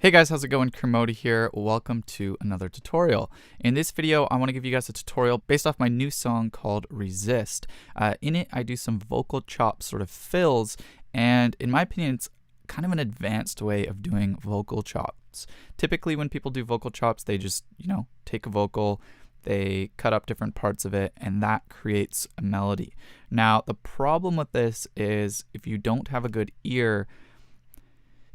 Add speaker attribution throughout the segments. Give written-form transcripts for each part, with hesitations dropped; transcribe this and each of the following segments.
Speaker 1: Hey guys, how's it going? Kermode here. Welcome to another tutorial. In this video, I want to give you guys a tutorial based off my new song called Resist. In it, I do some vocal chop sort of fills, and in my opinion, it's kind of an advanced way of doing vocal chops. Typically, when people do vocal chops, they just, take a vocal, they cut up different parts of it, and that creates a melody. Now, the problem with this is if you don't have a good ear,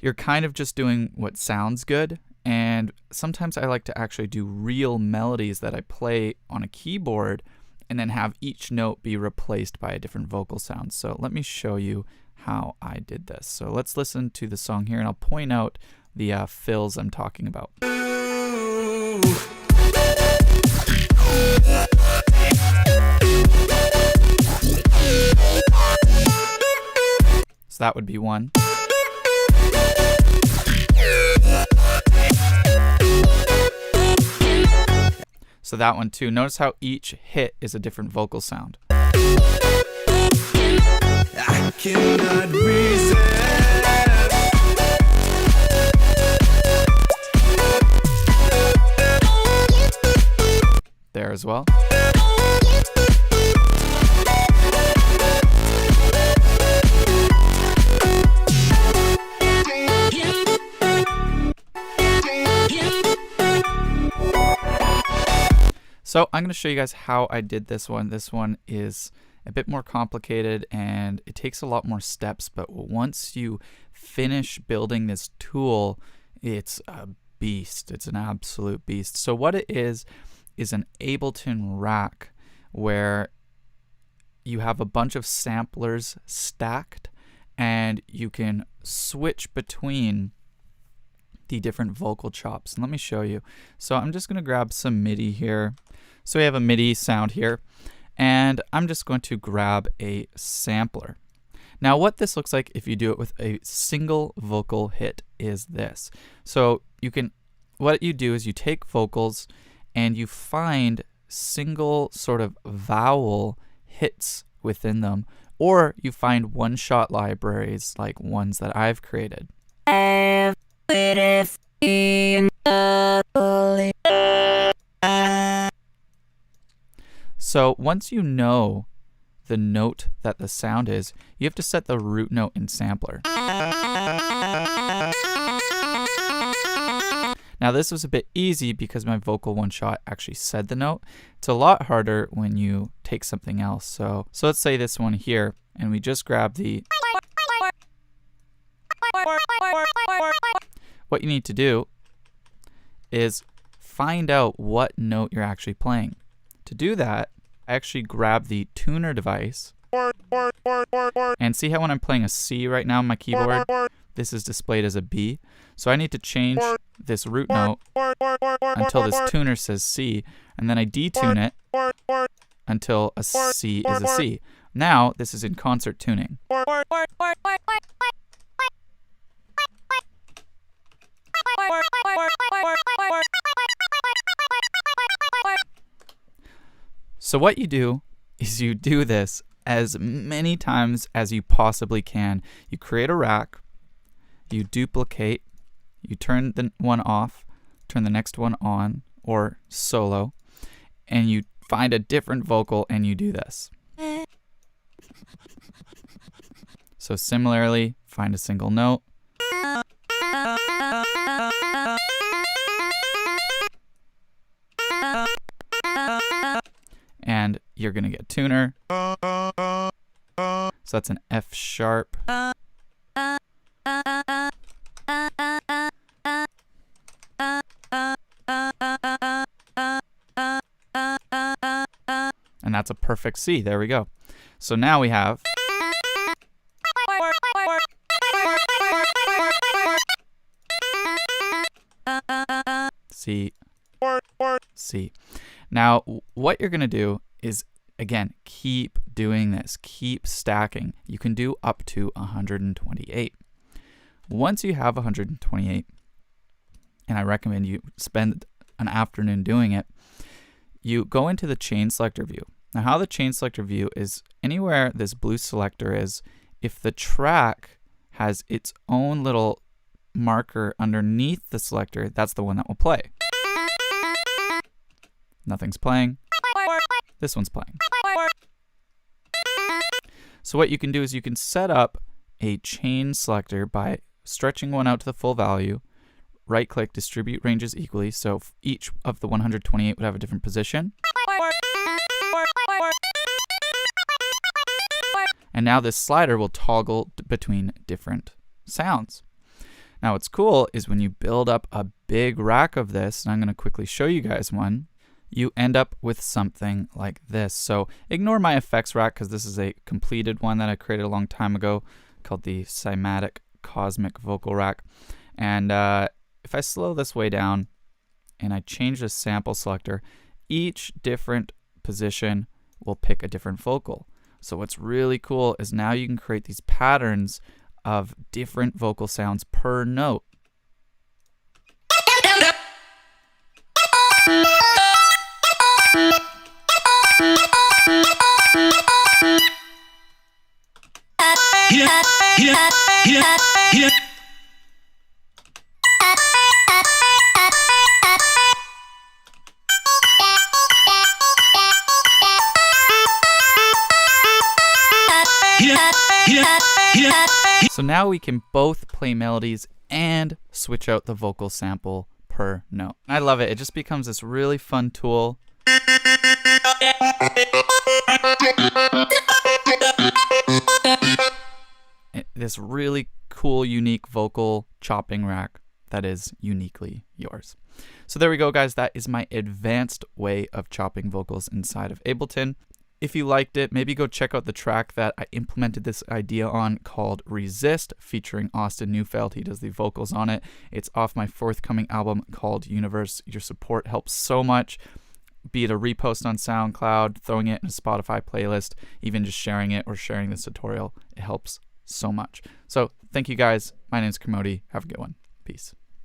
Speaker 1: you're kind of just doing what sounds good, and sometimes I like to actually do real melodies that I play on a keyboard and then have each note be replaced by a different vocal sound. So let me show you how I did this. So let's listen to the song here and I'll point out the fills I'm talking about. So that would be one. So that one too. Notice how each hit is a different vocal sound. I cannot resist. There as well. So I'm going to show you guys how I did this one. This one is a bit more complicated and it takes a lot more steps, but once you finish building this tool, it's a beast. It's an absolute beast. So what it is an Ableton rack where you have a bunch of samplers stacked and you can switch between the different vocal chops. And let me show you. So I'm just going to grab some MIDI here. So we have a MIDI sound here, and I'm just going to grab a sampler. Now what this looks like if you do it with a single vocal hit is this. So what you do is you take vocals and you find single sort of vowel hits within them, or you find one-shot libraries like ones that I've created. So once you know the note that the sound is, you have to set the root note in sampler. Now this was a bit easy because my vocal one shot actually said the note. It's a lot harder when you take something else. So let's say this one here, and we just grab the... What you need to do is find out what note you're actually playing. To do that, I actually grab the tuner device and see how when I'm playing a C right now on my keyboard, this is displayed as a B. So I need to change this root note until this tuner says C, and then I detune it until a C is a C. Now this is in concert tuning. So what you do is you do this as many times as you possibly can. You create a rack, you duplicate, you turn the one off, turn the next one on, or solo, and you find a different vocal and you do this. So similarly, find a single note. And you're going to get tuner. So that's an F sharp. And that's a perfect C. There we go. So now we have... C, C. Now, what you're going to do is, again, keep doing this. Keep stacking. You can do up to 128. Once you have 128, and I recommend you spend an afternoon doing it, you go into the chain selector view. Now, how the chain selector view is anywhere this blue selector is, if the track has its own little marker underneath the selector, that's the one that will play. Nothing's playing. This one's playing. So what you can do is you can set up a chain selector by stretching one out to the full value, right-click, distribute ranges equally, so each of the 128 would have a different position. And now this slider will toggle between different sounds. Now what's cool is when you build up a big rack of this, and I'm going to quickly show you guys one, you end up with something like this. So ignore my effects rack because this is a completed one that I created a long time ago called the Cymatics Cosmic Vocal Rack. And if I slow this way down and I change the sample selector, each different position will pick a different vocal. So what's really cool is now you can create these patterns of different vocal sounds per note. So now we can both play melodies and switch out the vocal sample per note. I love it. It just becomes this really fun tool. This really cool, unique vocal chopping rack that is uniquely yours. So there we go, guys. That is my advanced way of chopping vocals inside of Ableton. If you liked it, maybe go check out the track that I implemented this idea on called Resist, featuring Austin Neufeld. He does the vocals on it. It's off my forthcoming album called Universe. Your support helps so much, be it a repost on SoundCloud, throwing it in a Spotify playlist, even just sharing it or sharing this tutorial. It helps so much. So thank you guys. My name is Kermode. Have a good one. Peace.